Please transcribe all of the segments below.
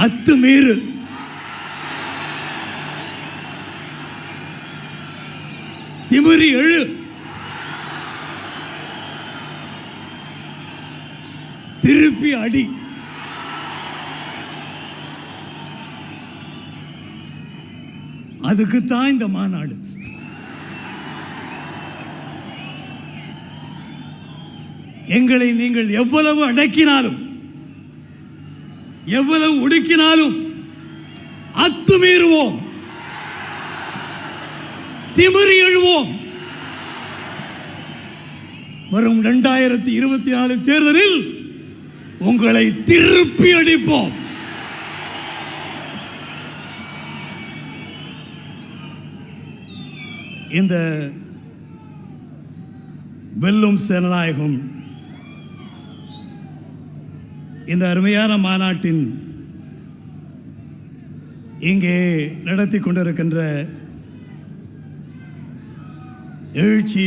அத்துமீறு திமிரி எழு, திருப்பி அடி. அதுக்குத்தான் இந்த மாநாடு. எங்களை நீங்கள் எவ்வளவு அடக்கினாலும் எவ்வளவு ஒடுக்கினாலும் அத்துமீறுவோம், திமிரி எழுவோம். வரும் 2024 தேர்தலில் உங்களை திருப்பி அடிப்போம். இந்த வெல்லும் ஜனநாயகம் இந்த அருமையான மாநாட்டின் இங்கே நடத்தி கொண்டிருக்கின்ற எழுச்சி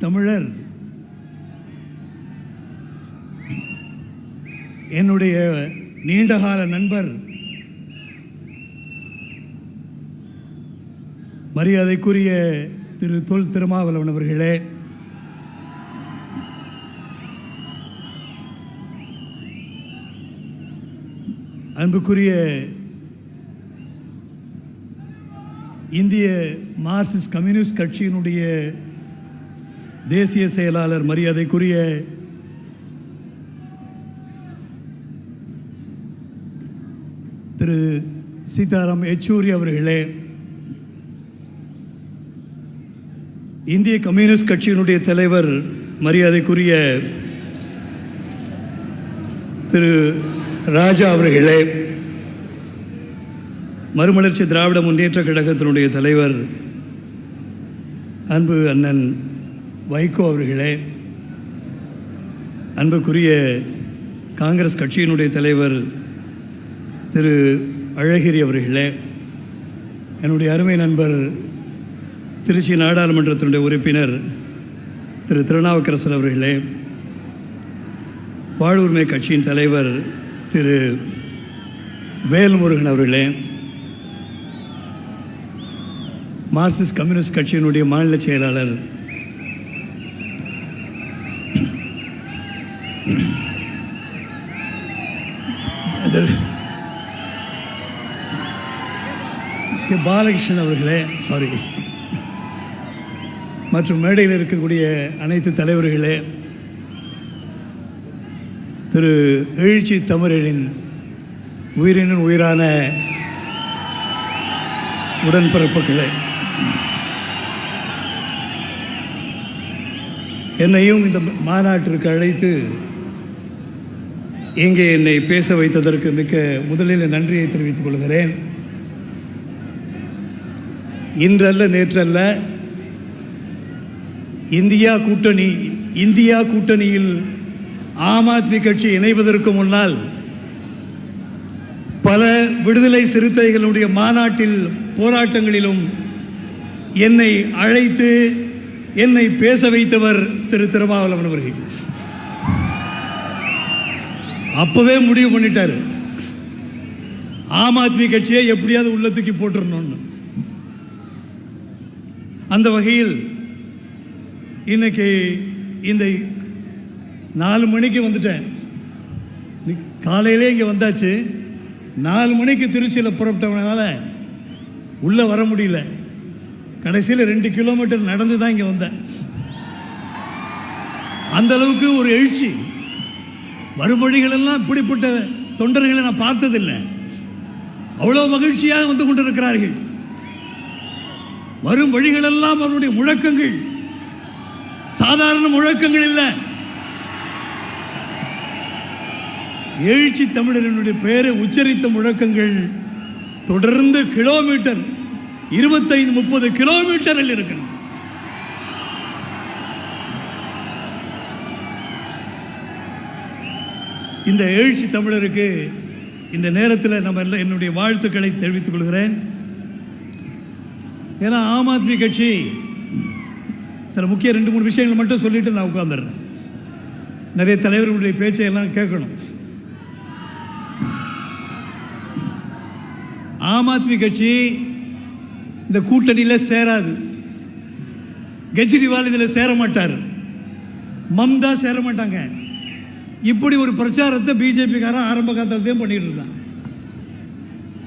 தமிழர் என்னுடைய நீண்டகால நண்பர் மரியாதைக்குரிய திரு தொல் திருமாவளவன் அவர்களே, அன்புக்குரிய இந்திய மார்க்சிஸ்ட் கம்யூனிஸ்ட் கட்சியினுடைய தேசிய செயலாளர் மரியாதைக்குரிய திரு சீதாராம் யெச்சூரி அவர்களே, இந்திய கம்யூனிஸ்ட் கட்சியினுடைய தலைவர் மரியாதைக்குரிய திரு ராஜா அவர்களே, மறுமலர்ச்சி திராவிட முன்னேற்ற கழகத்தினுடைய தலைவர் அன்பு அண்ணன் வைகோ அவர்களே, அன்புக்குரிய காங்கிரஸ் கட்சியினுடைய தலைவர் திரு அழகிரி அவர்களே, என்னுடைய அருமை நண்பர் திருச்சி நாடாளுமன்றத்தினுடைய உறுப்பினர் திரு திருநாவுக்கரசர் அவர்களே, வாழ்வுரிமை கட்சியின் தலைவர் திரு வேல்முருகன் அவர்களே, மார்க்சிஸ்ட் கம்யூனிஸ்ட் கட்சியினுடைய மாநில செயலாளர் பாலகிருஷ்ணன் அவர்களே, சாரி, மற்றும் மேடையில் இருக்கக்கூடிய அனைத்து தலைவர்களே, திரு எழுச்சி தமிழரின் உயிரினும் உயிரான உடன்பிறப்புகளே, என்னையும் இந்த மாநாட்டிற்கு அழைத்து இங்கே என்னை பேச வைத்ததற்கு மிக்க முதலில் நன்றியை தெரிவித்துக் கொள்கிறேன். இன்றல்ல நேற்றல்ல, இந்தியா கூட்டணியில் ஆம் ஆத்மி கட்சி இணைவதற்கு முன்னால் பல விடுதலை சிறுத்தைகளுடைய மாநாட்டில் போராட்டங்களிலும் என்னை அழைத்து என்னை பேச வைத்தவர் திரு திருமாவளவன் அவர்கள். அப்பவே முடிவு பண்ணிட்டார், ஆம் ஆத்மி கட்சியை எப்படியாவது உள்ள தூக்கி போட்டுறணும்னு. அந்த வகையில் இன்னைக்கு இந்த 4 மணிக்கு வந்துட்டேன். காலையிலே இங்கே வந்தாச்சு. 4 மணிக்கு திருச்சியில் புறப்பட்டவனால உள்ளே வர முடியல. கடைசியில் 2 கிலோமீட்டர் நடந்து தான் இங்கே வந்தேன். அந்த அளவுக்கு ஒரு எழுச்சி. மறுமொழிகளெல்லாம் இப்படிப்பட்ட தொண்டர்களை நான் பார்த்ததில்லை. அவ்வளோ மகிழ்ச்சியாக வந்து கொண்டிருக்கிறார்கள். வரும் வழிகளெல்லாம் அவருடைய முழக்கங்கள் சாதாரண முழக்கங்கள் இல்லை. எழுச்சி தமிழரினுடைய பெயரை உச்சரித்த முழக்கங்கள் தொடர்ந்து கிலோமீட்டர் 25-30 கிலோமீட்டரில் இருக்கிறது. இந்த எழுச்சி தமிழருக்கு இந்த நேரத்தில் நம்ம எல்லாம் என்னுடைய வாழ்த்துக்களை தெரிவித்துக் கொள்கிறேன். ஏன்னா ஆம் ஆத்மி கட்சி சில முக்கிய 2-3 விஷயங்களை மட்டும் சொல்லிட்டு நான் உட்கார்ந்துடுறேன். நிறைய தலைவர்களுடைய பேச்சையெல்லாம் கேட்கணும். ஆம் ஆத்மி கட்சி இந்த கூட்டணியில் சேராது. கெஜ்ரிவால் இதில் சேர மாட்டார், மம்தா சேர மாட்டாங்க. இப்படி ஒரு பிரச்சாரத்தை பிஜேபிக்காரன் ஆரம்ப காலத்தையும் பண்ணிட்டு இருந்தான்.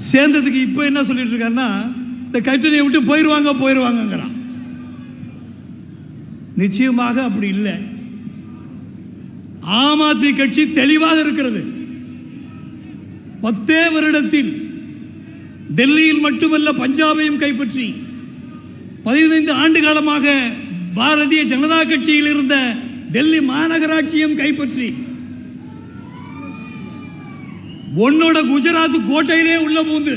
சேர்ந்ததுக்கு இப்போ என்ன சொல்லிட்டு இருக்காருன்னா, இந்த கட்சியை விட்டு போயிடுவாங்கிறான். நிச்சயமாக அப்படி இல்லை. ஆம் ஆத்மி கட்சி தெளிவாக இருக்கிறது. 10 வருடத்தில் டெல்லியில் மட்டுமல்ல பஞ்சாபையும் கைப்பற்றி 15 ஆண்டு காலமாக பாரதிய ஜனதா கட்சியில் இருந்த டெல்லி மாநகராட்சியும் கைப்பற்றி உன்னோட குஜராத் கோட்டையிலே உள்ள பூந்து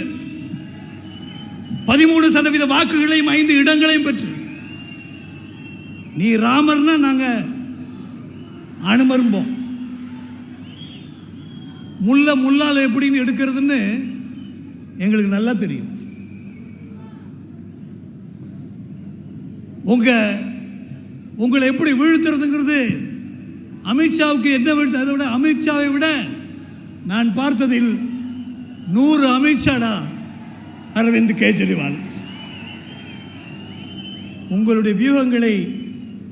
13% வாக்குகளையும் 5 இடங்களையும் பெற்று நீ ராமர்னா நாங்க அனுமரும்போம். முள்ளால எப்படின்னு எடுக்கிறதுன்னு எங்களுக்கு நல்லா தெரியும். உங்களை எப்படி வீழ்த்துறதுங்கிறது அமித்ஷாவுக்கு என்ன வீழ்த்து, அதை விட அமித்ஷாவை விட நான் பார்த்ததில் 100 அமித்ஷாடா அரவிந்த் கெஜ்ரிவால். உங்களுடைய வியூகங்களை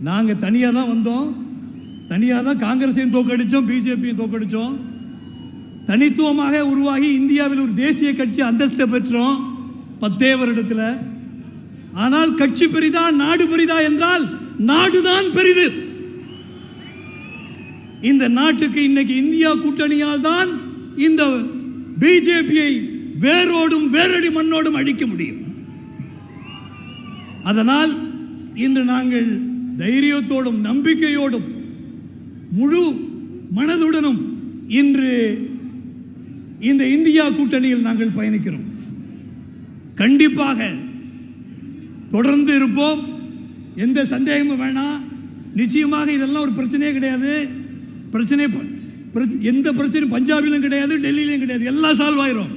நாங்கள் தனியாக தான் வந்தோம், தனியாக தான் காங்கிரஸையும் தோக்கடித்தோம், பிஜேபியும் தோக்கடித்தோம். தனித்துவமாக உருவாகி இந்தியாவில் ஒரு தேசிய கட்சி அந்தஸ்தை பெற்றோம் 10 வருடத்தில். ஆனால் கட்சி பெரிதா நாடு பெரிதா என்றால் நாடுதான் பெரிது. இந்த நாட்டுக்கு இன்னைக்கு இந்தியா கூட்டணியால் தான் இந்த பிஜேபியை வேரோடும் வேரடி மண்ணோடும் அழிக்க முடியும். அதனால் இன்று நாங்கள் தைரியத்தோடும் நம்பிக்கையோடும் முழு மனதுடனும் இன்று இந்த இந்தியா கூட்டணியில் நாங்கள் பயணிக்கிறோம். கண்டிப்பாக தொடர்ந்து இருப்போம், எந்த சந்தேகமும் வேணாம். நிச்சயமாக இதெல்லாம் ஒரு பிரச்சனையே கிடையாது. எந்த பிரச்சனையும் பஞ்சாபிலும் கிடையாது, டெல்லியிலும் கிடையாது, எல்லாம் சால்வ் ஆயிரும்.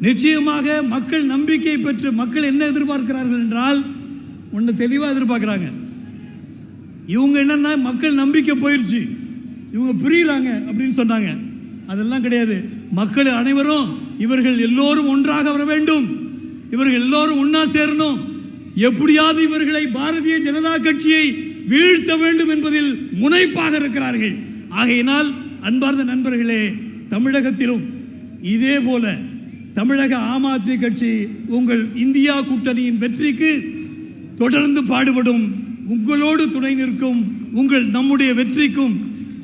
நிச்சயமாக மக்கள் நம்பிக்கை பெற்று மக்கள் என்ன எதிர்பார்க்கிறார்கள் என்றால் ஒன்று தெளிவாக எதிர்பார்க்குறாங்க. இவங்க என்னன்னா மக்கள் நம்பிக்கை போயிடுச்சு, இவங்க புரியுறாங்க அப்படின்னு சொன்னாங்க. அதெல்லாம் கிடையாது. மக்கள் அனைவரும் இவர்கள் எல்லோரும் ஒன்றாக வர வேண்டும், இவர்கள் எல்லோரும் ஒன்னா சேரணும், எப்படியாவது இவர்களை பாரதிய ஜனதா கட்சியை வீழ்த்த வேண்டும் என்பதில் முனைப்பாக இருக்கிறார்கள். ஆகையினால் அன்பார்ந்த நண்பர்களே, தமிழகத்திலும் இதே போல தமிழக ஆம் ஆத்மி கட்சி உங்கள் இந்தியா கூட்டணியின் வெற்றிக்கு தொடர்ந்து பாடுபடும், உங்களோடு துணை நிற்கும். நம்முடைய வெற்றிக்கும்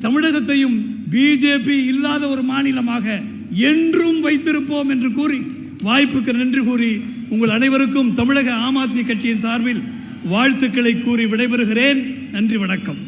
தமிழகத்தையும் பிஜேபி இல்லாத ஒரு மாநிலமாக என்றும் வைத்திருப்போம் என்று கூறி வாய்ப்புக்கு நன்றி கூறி உங்கள் அனைவருக்கும் தமிழக ஆம் ஆத்மி கட்சியின் சார்பில் வாழ்த்துக்களை கூறி விடைபெறுகிறேன். நன்றி, வணக்கம்.